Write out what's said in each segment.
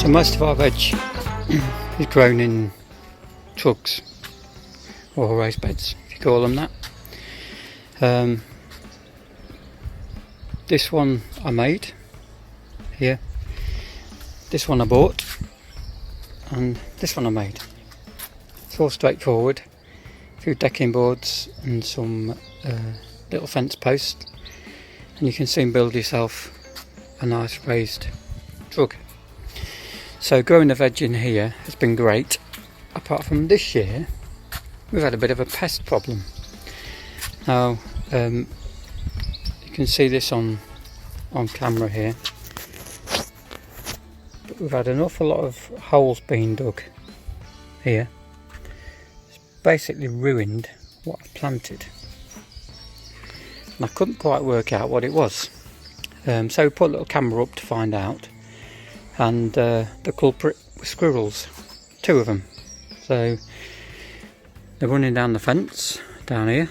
So most of our veg is grown in trugs or raised beds, if you call them that. This one I made here, this one I bought, and this one I made. It's all straightforward. A few decking boards and some little fence posts, and you can soon build yourself a nice raised trug. So growing the veg in here has been great, apart from this year we've had a bit of a pest problem. Now you can see this on camera here, but we've had an awful lot of holes being dug here. It's basically ruined what I planted, and I couldn't quite work out what it was. So we put a little camera up to find out, and the culprit was squirrels, 2 of them. So they're running down the fence down here,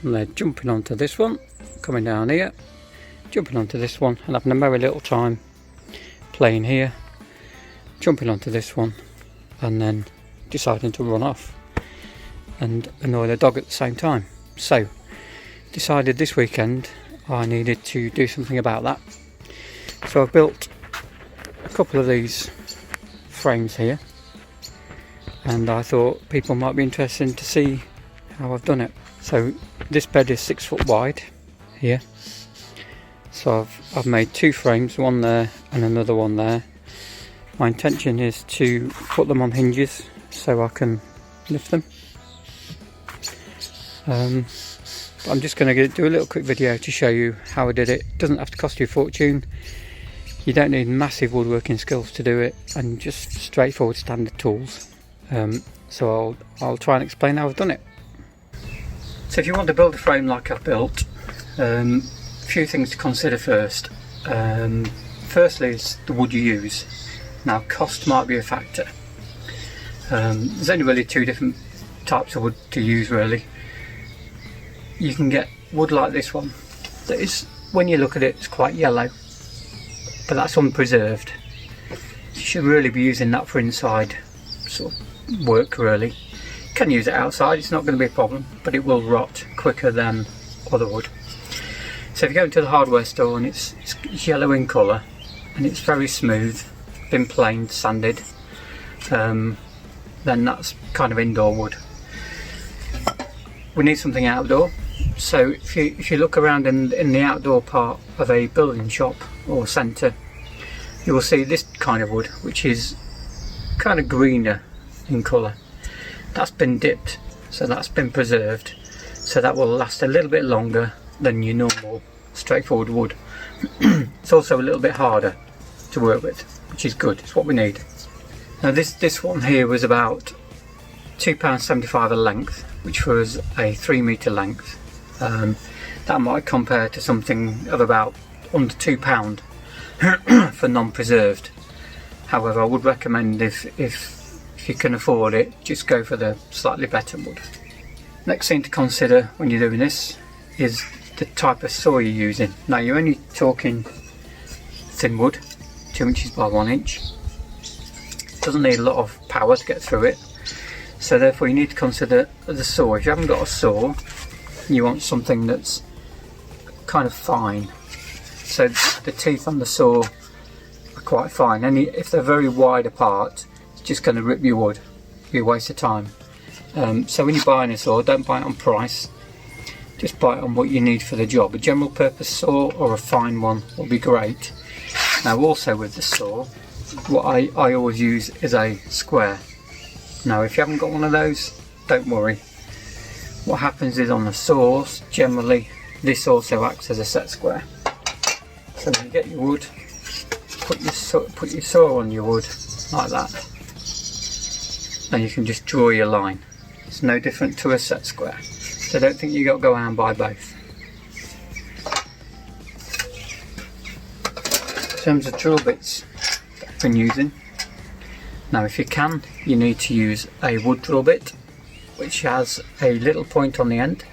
and they're jumping onto this one, coming down here, jumping onto this one, and having a merry little time playing here, jumping onto this one, and then deciding to run off and annoy the dog at the same time. So decided this weekend I needed to do something about that. So I've built a couple of these frames here, and I thought people might be interested to see how I've done it. So this bed is 6 foot wide here, so I've made 2 frames, one there and another one there. My intention is to put them on hinges so I can lift them. I'm just going to do a little quick video to show you how I did it. It doesn't have to cost you a fortune. You don't need massive woodworking skills to do it, and just straightforward standard tools. So I'll try and explain how I've done it. So if you want to build a frame like I've built, a few things to consider first. Firstly is the wood you use. Now cost might be a factor. There's only really 2 different types of wood to use really. You can get wood like this one that is, when you look at it, it's quite yellow, but that's unpreserved. You should really be using that for inside sort of work really. You can use it outside, it's not going to be a problem, but it will rot quicker than other wood. So if you go into the hardware store and it's yellow in colour and it's very smooth, been planed, sanded, then that's kind of indoor wood. We need something outdoor. So if you look around in the outdoor part of a building shop or centre, you will see this kind of wood, which is kind of greener in colour. That's been dipped, so that's been preserved, so that will last a little bit longer than your normal straightforward wood. It's also a little bit harder to work with, which is good. It's what we need. Now this one here was about £2.75 a length, which was a 3 metre length. That might compare to something of about under £2 for non-preserved. However, I would recommend if you can afford it, just go for the slightly better wood. Next thing to consider when you're doing this is the type of saw you're using. Now you're only talking thin wood, 2 inches by 1 inch. It doesn't need a lot of power to get through it, so therefore you need to consider the saw. If you haven't got a saw, you want something that's kind of fine, so the teeth on the saw are quite fine. And if they're very wide apart, it's just going to rip your wood, be a waste of time. So when you're buying a saw, don't buy it on price, just buy it on what you need for the job. A general purpose saw or a fine one will be great. Now also with the saw, what I always use is a square. Now if you haven't got one of those, don't worry. What happens is on the saws, generally this also acts as a set square. So when you get your wood, put your saw on your wood like that, and you can just draw your line. It's no different to a set square, so I don't think you got to go out and buy both. In terms of drill bits that I've been using, now if you can, you need to use a wood drill bit which has a little point on the end,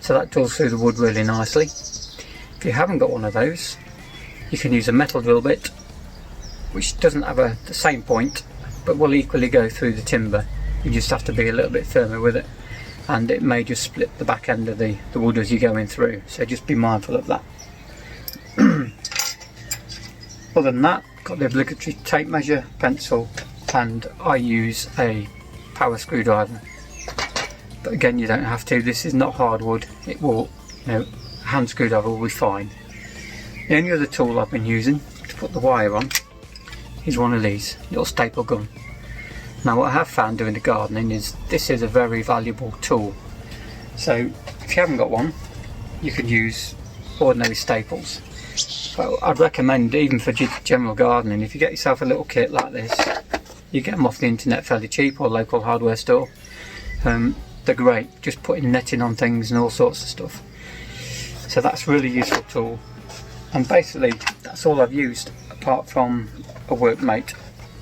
so that drills through the wood really nicely. If you haven't got one of those, you can use a metal drill bit, which doesn't have the same point, but will equally go through the timber. You just have to be a little bit firmer with it, and it may just split the back end of the wood as you're going through, so just be mindful of that. Other than that, got the obligatory tape measure, pencil, and I use a power screwdriver. But again, you don't have to. This is not hardwood. It will, a hand screwdriver will be fine. The only other tool I've been using to put the wire on is one of these little staple gun. Now, what I have found doing the gardening is this is a very valuable tool. So if you haven't got one, you could use ordinary staples. But I'd recommend, even for general gardening, if you get yourself a little kit like this, you get them off the internet fairly cheap, or local hardware store. They're great, just putting netting on things and all sorts of stuff. So that's a really useful tool. And basically, that's all I've used, apart from a workmate,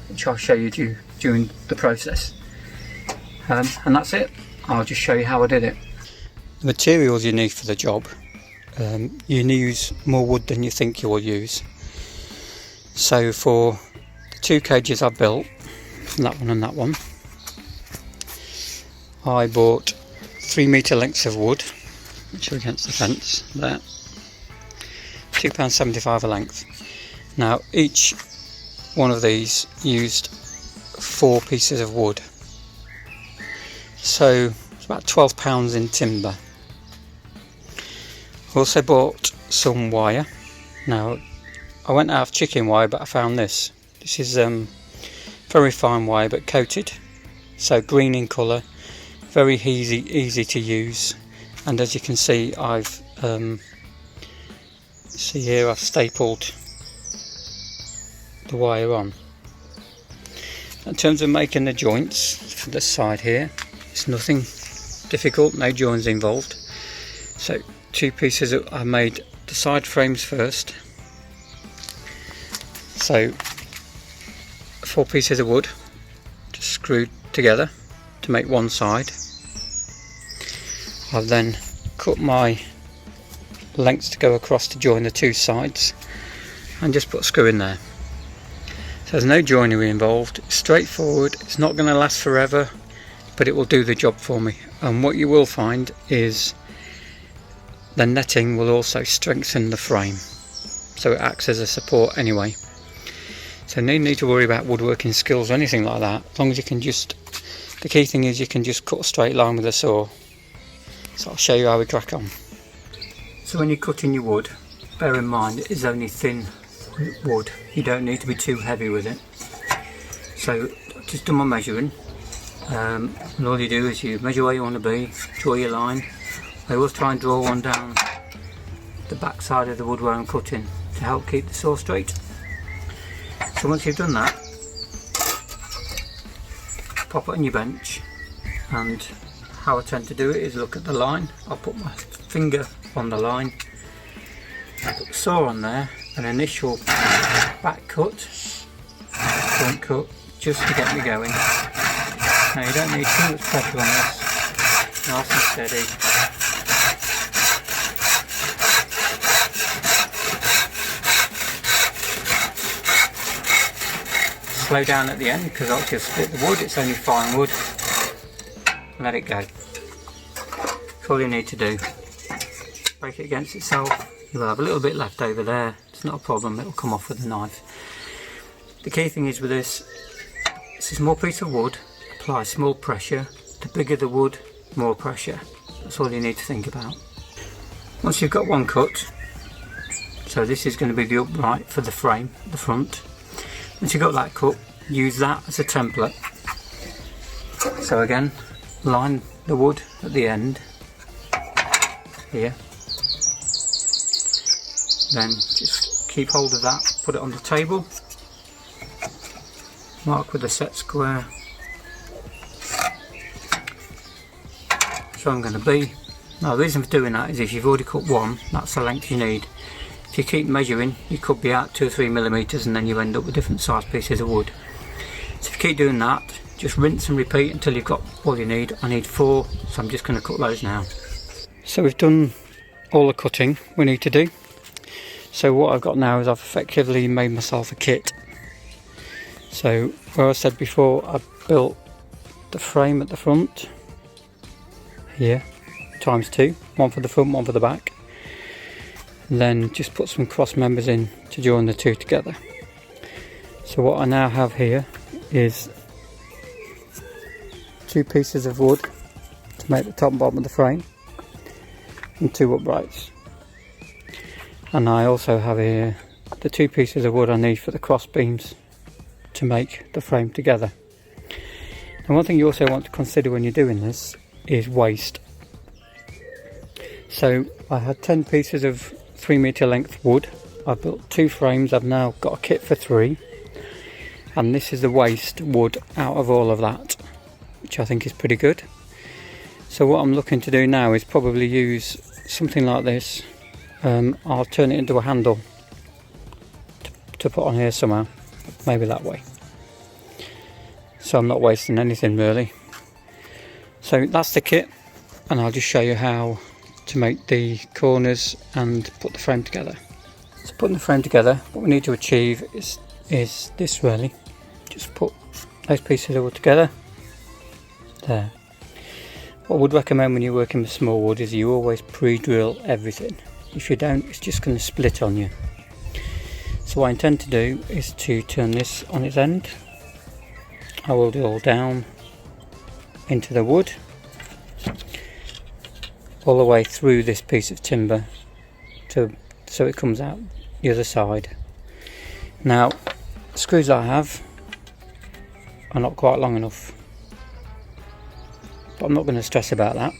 which I'll show you during the process. And that's it. I'll just show you how I did it. The materials you need for the job. You use more wood than you think you will use. So for the 2 cages I built, that one and that one, I bought 3 metre lengths of wood, which are against the fence there, £2.75 a length. Now each one of these used 4 pieces of wood, so it's about £12 in timber. I also bought some wire. Now I went out of chicken wire, but I found this. This is very fine wire but coated, so green in colour, very easy to use. And as you can see, I've I've stapled the wire on. In terms of making the joints for the side here, it's nothing difficult, no joins involved. So 2 pieces I made the side frames first. So 4 pieces of wood just screwed together to make one side. I've then cut my lengths to go across to join the 2 sides, and just put a screw in there. So there's no joinery involved, it's straightforward, it's not going to last forever, but it will do the job for me. And what you will find is the netting will also strengthen the frame, so it acts as a support anyway. So no need to worry about woodworking skills or anything like that, as long as you can just, the key thing is you can just cut a straight line with a saw. So I'll show you how we crack on. So when you're cutting your wood, bear in mind it is only thin wood, you don't need to be too heavy with it. So I've just done my measuring, and all you do is you measure where you want to be, draw your line. I always try and draw one down the back side of the wood where I'm cutting to help keep the saw straight. So once you've done that, pop it on your bench, and how I tend to do it is look at the line. I'll put my finger on the line, put the saw on there, an initial back cut, front cut, just to get me going. Now you don't need too much pressure on this, nice and steady. Slow down at the end, because I'll just split the wood, it's only fine wood. Let it go. That's all you need to do. Break it against itself, you'll have a little bit left over there, it's not a problem, it'll come off with a knife. The key thing is with this is a small piece of wood, apply small pressure. The bigger the wood, more pressure. That's all you need to think about. Once you've got one cut, so this is going to be the upright for the frame, the front. Once you've got that cut, use that as a template. So again, line the wood at the end here, then just keep hold of that, put it on the table, mark with a set square. So I'm going to be. Now the reason for doing that is if you've already cut one, that's the length you need. If you keep measuring, you could be out 2 or 3 millimeters, and then you end up with different size pieces of wood. So if you keep doing that, just rinse and repeat until you've got all you need. I need 4, so I'm just going to cut those now. So we've done all the cutting we need to do. So what I've got now is I've effectively made myself a kit. So where I said before, I built the frame at the front here, ×2, one for the front, one for the back, and then just put some cross members in to join the two together. So what I now have here is 2 pieces of wood to make the top and bottom of the frame, and 2 uprights. And I also have here the 2 pieces of wood I need for the cross beams to make the frame together. And one thing you also want to consider when you're doing this is waste. So I had 10 pieces of 3 meter length wood. I've built 2 frames. I've now got a kit for 3, and this is the waste wood out of all of that, which I think is pretty good. So what I'm looking to do now is probably use something like this. I'll turn it into a handle to put on here somehow, maybe that way, so I'm not wasting anything really. So that's the kit, and I'll just show you how to make the corners and put the frame together. So putting the frame together, what we need to achieve is this really. Just put those pieces of wood together there. What I would recommend when you're working with small wood is you always pre-drill everything. If you don't, it's just going to split on you. So what I intend to do is to turn this on its end. I will drill down into the wood all the way through this piece of timber so it comes out the other side. Now, the screws I have are not quite long enough, but I'm not going to stress about that,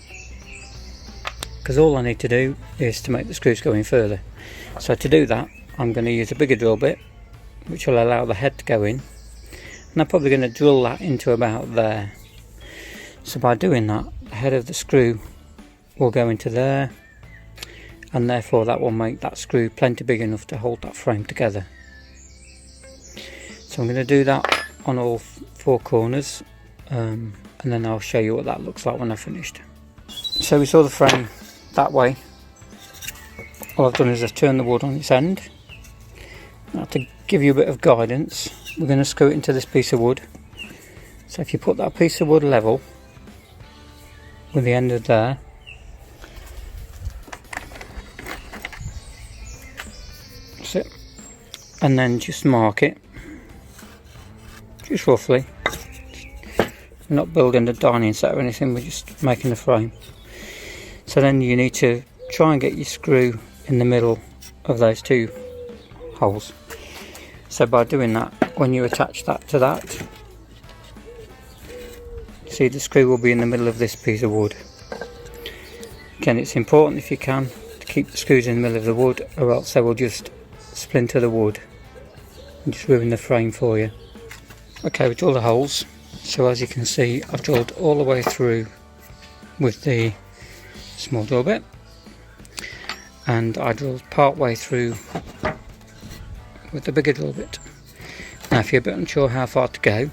because all I need to do is to make the screws go in further. So to do that, I'm going to use a bigger drill bit, which will allow the head to go in, and I'm probably going to drill that into about there. So by doing that, the head of the screw will go into there, and therefore that will make that screw plenty big enough to hold that frame together. So I'm going to do that on all 4 corners, and then I'll show you what that looks like when I've finished. So we saw the frame that way. All I've done is I've turned the wood on its end. Now, to give you a bit of guidance, we're going to screw it into this piece of wood. So if you put that piece of wood level with the end of there, that's it, and then just mark it, just roughly. We're not building a dining set or anything, we're just making a frame. So then you need to try and get your screw in the middle of those 2 holes. So by doing that, when you attach that to that, see, the screw will be in the middle of this piece of wood. Again, it's important, if you can, to keep the screws in the middle of the wood, or else they will just splinter the wood and just ruin the frame for you. Okay, we drill the holes. So as you can see, I've drilled all the way through with the small drill bit, and I drilled part way through with the bigger drill bit. Now if you're a bit unsure how far to go,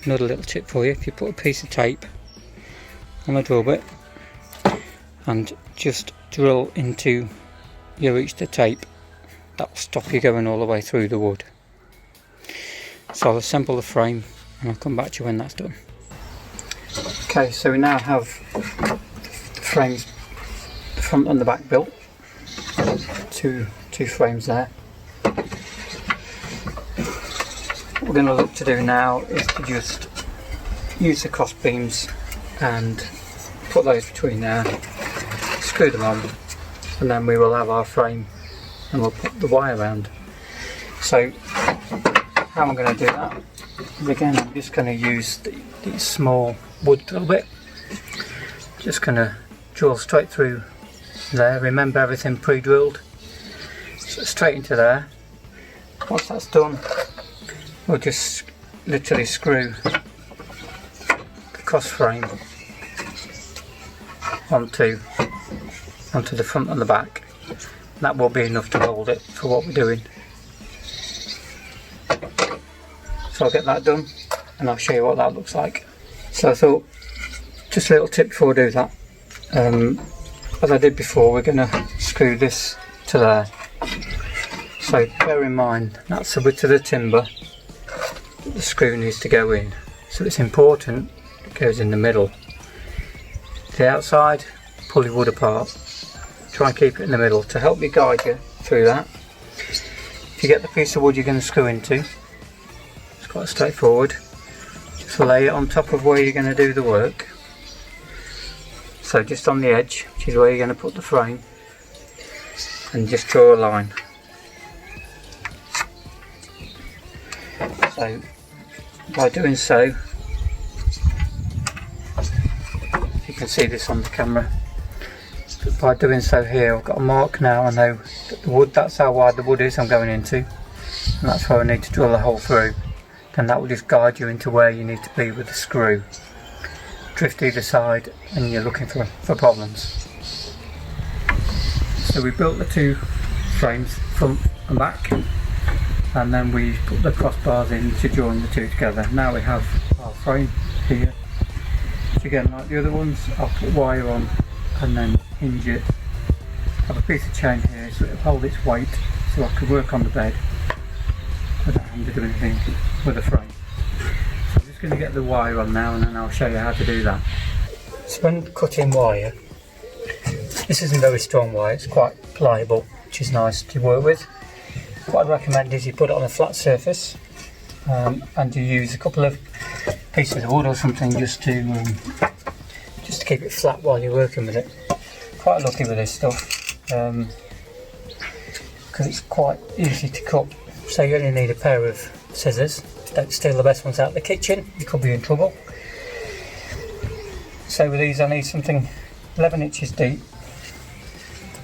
another little tip for you: if you put a piece of tape on the drill bit and just drill into your reach the tape, that will stop you going all the way through the wood. So I'll assemble the frame and I'll come back to you when that's done. Okay, so we now have the frames, the front and the back built. Two frames there. What we're going to look to do now is to just use the cross beams and put those between there, screw them on, and then we will have our frame and we'll put the wire around. So how I'm going to do that is, again, I'm just going to use these small wood drill bit. Just going to drill straight through there. Remember, everything pre-drilled, so straight into there. Once that's done, we'll just literally screw the cross frame onto the front and the back. That will be enough to hold it for what we're doing. So I'll get that done and I'll show you what that looks like. So I thought, just a little tip before I do that. As I did before, we're going to screw this to there. So bear in mind, that's the width of the timber that the screw needs to go in. So it's important it goes in the middle. The outside, pull your wood apart. Try and keep it in the middle to help me guide you through that. If you get the piece of wood you're going to screw into, it's quite straightforward. Just lay it on top of where you're going to do the work. So just on the edge, which is where you're going to put the frame, and just draw a line. So by doing so, you can see this on the camera, but by doing so here I've got a mark now. I know that the wood, that's how wide the wood is I'm going into, and that's where I need to drill a hole through. Then that will just guide you into where you need to be with the screw. Drift either side and you're looking for problems. So we built the two frames, front and back, and then we put the crossbars in to join the two together. Now we have our frame here, which again, like the other ones, I'll put wire on and then hinge it. Have a piece of chain here so it'll hold its weight, so I can work on the bed without having to do anything with the frame. So I'm just going to get the wire on now, and then I'll show you how to do that. So when cutting wire, this isn't very strong wire, it's quite pliable, which is nice to work with. What I'd recommend is you put it on a flat surface, and you use a couple of pieces of wood or something just to keep it flat while you're working with it. Quite lucky with this stuff, because it's quite easy to cut. So you only need a pair of scissors. Don't steal the best ones out of the kitchen, you could be in trouble. So with these I need something 11 inches deep,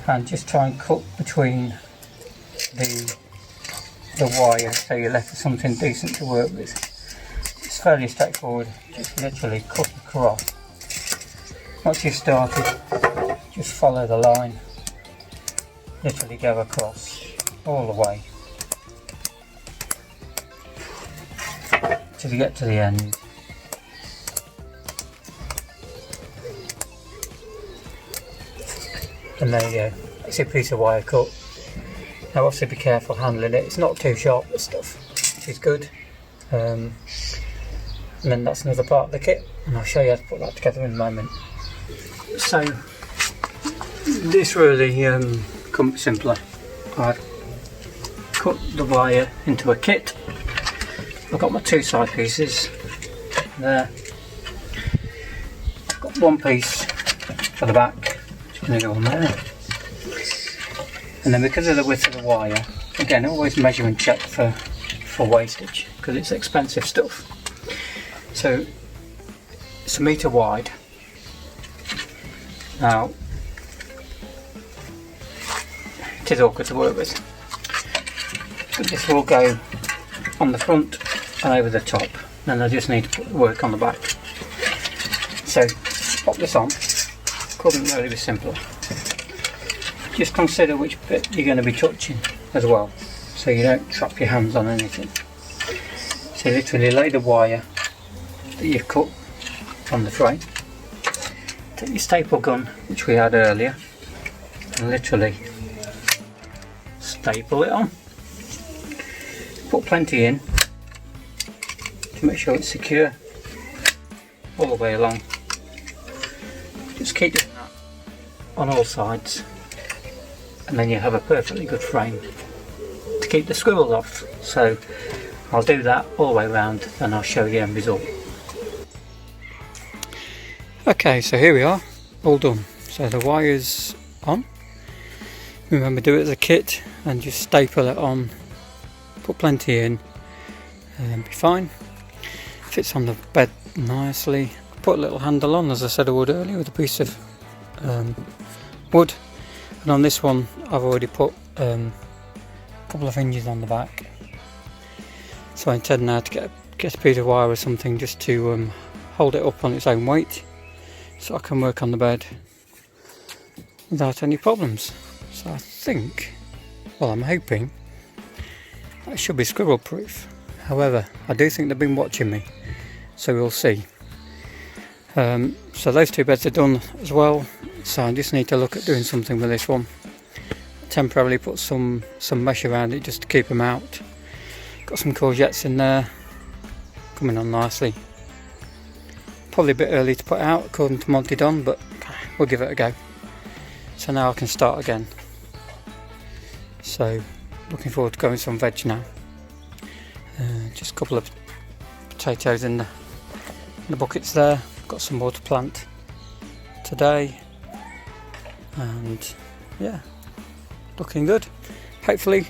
and just try and cut between the wire so you're left with something decent to work with. It's fairly straightforward, just literally cut across. Once you've started, just follow the line, literally go across all the way till you get to the end. And there you go, that's your piece of wire cut. Now obviously be careful handling it, it's not too sharp, this stuff, which is good. And then that's another part of the kit, and I'll show you how to put that together in a moment. So this really couldn't be simpler. I've cut the wire into a kit. I've got my two side pieces there. I've got one piece for the back, which is going to go on there. And then because of the width of the wire, again always measure and check for wastage, because it's expensive stuff. So it's 1 metre wide. Now it is awkward to work with, but this will go on the front and over the top, and I just need to put the work on the back. So pop this on, couldn't really be simpler. Just consider which bit you're going to be touching as well, so you don't trap your hands on anything. So literally lay the wire that you've cut on the frame, take your staple gun which we had earlier, and literally staple it on. Put plenty in to make sure it's secure all the way along. Just keep doing that on all sides, and then you have a perfectly good frame to keep the squirrels off. So I'll do that all the way around, and I'll show you the end result. Okay, so here we are, all done. So the wire's on. Remember, do it as a kit and just staple it on. Put plenty in and be fine. Fits on the bed nicely. Put a little handle on, as I said I would earlier, with a piece of wood. And on this one I've already put a couple of hinges on the back. So I intend now to get a piece of wire or something just to hold it up on its own weight, so I can work on the bed without any problems. So I think, well, I'm hoping that should be squirrel proof. However, I do think they've been watching me, so we'll see. So those two beds are done as well, so I just need to look at doing something with this one. Temporarily put some mesh around it just to keep them out. Got some courgettes in there, coming on nicely. Probably a bit early to put out according to Monty Don, but we'll give it a go. So now I can start again. So looking forward to going some veg now. Just a couple of potatoes in the buckets there. Got some more to plant today, and yeah, looking good. Hopefully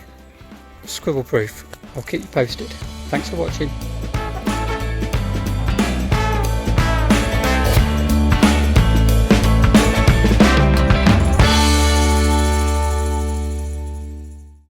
squirrel proof. I'll keep you posted. Thanks for watching.